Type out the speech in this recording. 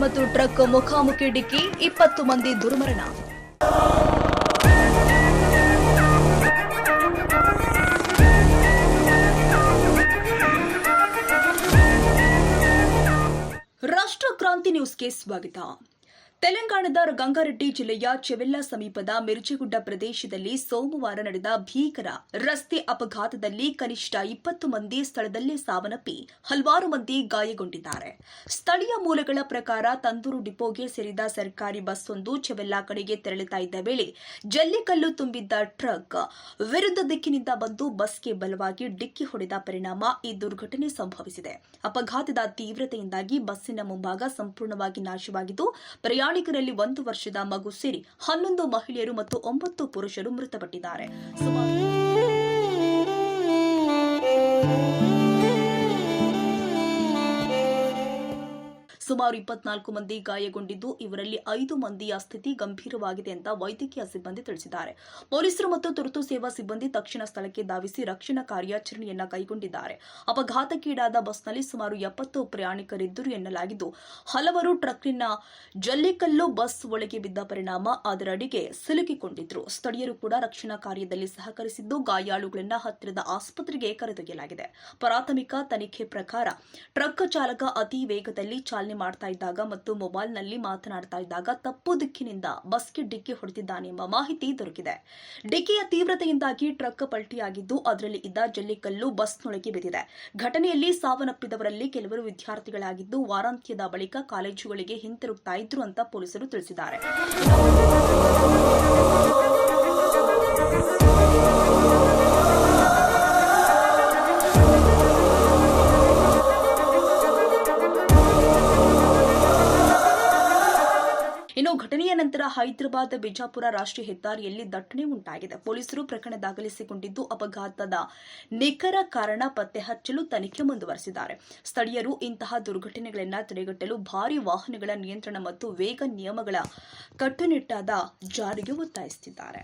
ಮತ್ತು ಟ್ರಕ್ ಮುಖಾಮುಖಿ ಡಿಕ್ಕಿ 20 ಮಂದಿ ದುರ್ಮರಣ. ರಾಷ್ಟ್ರ ಕ್ರಾಂತಿ ನ್ಯೂಸ್ಗೆ ಸ್ವಾಗತ. ತೆಲಂಗಾಣದ ಗಂಗಾರೆಡ್ಡಿ ಜಿಲ್ಲೆಯ ಚೆವೆಲ್ಲಾ ಸಮೀಪದ ಮಿರ್ಜಿಗುಡ್ಡ ಪ್ರದೇಶದಲ್ಲಿ ಸೋಮವಾರ ನಡೆದ ಭೀಕರ ರಸ್ತೆ ಅಪಘಾತದಲ್ಲಿ ಕನಿಷ್ಠ 20 ಮಂದಿ ಸ್ಥಳದಲ್ಲೇ ಸಾವನ್ನಪ್ಪಿ ಹಲವಾರು ಮಂದಿ ಗಾಯಗೊಂಡಿದ್ದಾರೆ. ಸ್ಥಳೀಯ ಮೂಲಗಳ ಪ್ರಕಾರ ತಂದೂರು ಡಿಪೋಗೆ ಸೇರಿದ ಸರ್ಕಾರಿ ಬಸ್ ಒಂದು ಚೆವೆಲ್ಲಾ ಕಡೆಗೆ ತೆರಳುತ್ತಾ ಇದ್ದ ವೇಳೆ ಜಲ್ಲಿಕಲ್ಲು ತುಂಬಿದ್ದ ಟ್ರಕ್ ವಿರುದ್ಧ ದಿಕ್ಕಿನಿಂದ ಬಂದು ಬಸ್ಗೆ ಬಲವಾಗಿ ಡಿಕ್ಕಿ ಹೊಡೆದ ಪರಿಣಾಮ ಈ ದುರ್ಘಟನೆ ಸಂಭವಿಸಿದೆ. ಅಪಘಾತದ ತೀವ್ರತೆಯಿಂದಾಗಿ ಬಸ್ಸಿನ ಮುಂಭಾಗ ಸಂಪೂರ್ಣವಾಗಿ ನಾಶವಾಗಿದ್ದು, ಪ್ರಯಾಣಿಕರಲ್ಲಿ 1 ವರ್ಷದ ಮಗು ಸೇರಿ 11 ಮಹಿಳೆಯರು ಮತ್ತು 9 ಪುರುಷರು ಮೃತಪಟ್ಟಿದ್ದಾರೆ. ಸುಮಾರು 24 ಮಂದಿ ಗಾಯಗೊಂಡಿದ್ದು, ಇವರಲ್ಲಿ 5 ಮಂದಿಯ ಸ್ಥಿತಿ ಗಂಭೀರವಾಗಿದೆ ಅಂತ ವೈದ್ಯಕೀಯ ಸಿಬ್ಬಂದಿ ತಿಳಿಸಿದ್ದಾರೆ. ಪೊಲೀಸರು ಮತ್ತು ತುರ್ತು ಸೇವಾ ಸಿಬ್ಬಂದಿ ತಕ್ಷಣ ಸ್ಥಳಕ್ಕೆ ಧಾವಿಸಿ ರಕ್ಷಣಾ ಕಾರ್ಯಾಚರಣೆಯನ್ನ ಕೈಗೊಂಡಿದ್ದಾರೆ. ಅಪಘಾತಕ್ಕೀಡಾದ ಬಸ್ನಲ್ಲಿ ಸುಮಾರು 70 ಪ್ರಯಾಣಿಕರಿದ್ದರು ಎನ್ನಲಾಗಿದ್ದು, ಹಲವರು ಟ್ರಕ್ನಿನ ಜಲ್ಲಿಕಲ್ಲು ಬಸ್ ಒಳಗೆ ಬಿದ್ದ ಪರಿಣಾಮ ಅದರಡಿಗೆ ಸಿಲುಕಿಕೊಂಡಿದ್ರು. ಸ್ಥಳೀಯರು ಕೂಡ ರಕ್ಷಣಾ ಕಾರ್ಯದಲ್ಲಿ ಸಹಕರಿಸಿದ್ದು, ಗಾಯಾಳುಗಳನ್ನು ಹತ್ತಿರದ ಆಸ್ಪತ್ರೆಗೆ ಕರೆದೊಯ್ಯಲಾಗಿದೆ. ಪ್ರಾಥಮಿಕ ತನಿಖೆ ಪ್ರಕಾರ ಟ್ರಕ್ ಚಾಲಕ ಅತಿ ವೇಗದಲ್ಲಿ ಚಾಲನೆ ಮಾಡ್ತಾ ಇದ್ದಾಗ ಮತ್ತು ಮೊಬೈಲ್ನಲ್ಲಿ ಮಾತನಾಡ್ತಾ ಇದ್ದಾಗ ತಪ್ಪು ದಿಕ್ಕಿನಿಂದ ಬಸ್ಗೆ ಡಿಕ್ಕಿ ಹೊಡೆದಿದ್ದಾನೆ ಎಂಬ ಮಾಹಿತಿ ದೊರಕಿದೆ. ಡಿಕ್ಕಿಯ ತೀವ್ರತೆಯಿಂದಾಗಿ ಟ್ರಕ್ ಪಲ್ಟಿಯಾಗಿದ್ದು, ಅದರಲ್ಲಿ ಇದ್ದ ಜಲ್ಲಿಕಲ್ಲು ಬಸ್ನೊಳಗೆ ಬಿದ್ದಿದೆ. ಘಟನೆಯಲ್ಲಿ ಸಾವನ್ನಪ್ಪಿದವರಲ್ಲಿ ಕೆಲವರು ವಿದ್ಯಾರ್ಥಿಗಳಾಗಿದ್ದು, ವಾರಾಂತ್ಯದ ಬಳಿಕ ಕಾಲೇಜುಗಳಿಗೆ ಹಿಂತಿರುಗ್ತಾ ಇದ್ರು ಅಂತ ಪೊಲೀಸರು ತಿಳಿಸಿದ್ದಾರೆ. ಇನ್ನು ಘಟನೆಯ ನಂತರ ಹೈದರಾಬಾದ್ ಬಿಜಾಪುರ ರಾಷ್ಟ್ರೀಯ ಹೆದ್ದಾರಿಯಲ್ಲಿ ದಟ್ಟಣೆ ಉಂಟಾಗಿದೆ. ಪೊಲೀಸರು ಪ್ರಕರಣ ದಾಖಲಿಸಿಕೊಂಡಿದ್ದು, ಅಪಘಾತದ ನಿಖರ ಕಾರಣ ಪತ್ತೆ ಹಚ್ಚಲು ತನಿಖೆ ಮುಂದುವರೆಸಿದ್ದಾರೆ. ಸ್ಥಳೀಯರು ಇಂತಹ ದುರ್ಘಟನೆಗಳನ್ನು ತಡೆಗಟ್ಟಲು ಭಾರೀ ವಾಹನಗಳ ನಿಯಂತ್ರಣ ಮತ್ತು ವೇಗ ನಿಯಮಗಳ ಕಟ್ಟುನಿಟ್ಟಾದ ಜಾರಿಗೆ ಒತ್ತಾಯಿಸುತ್ತಿದ್ದಾರೆ.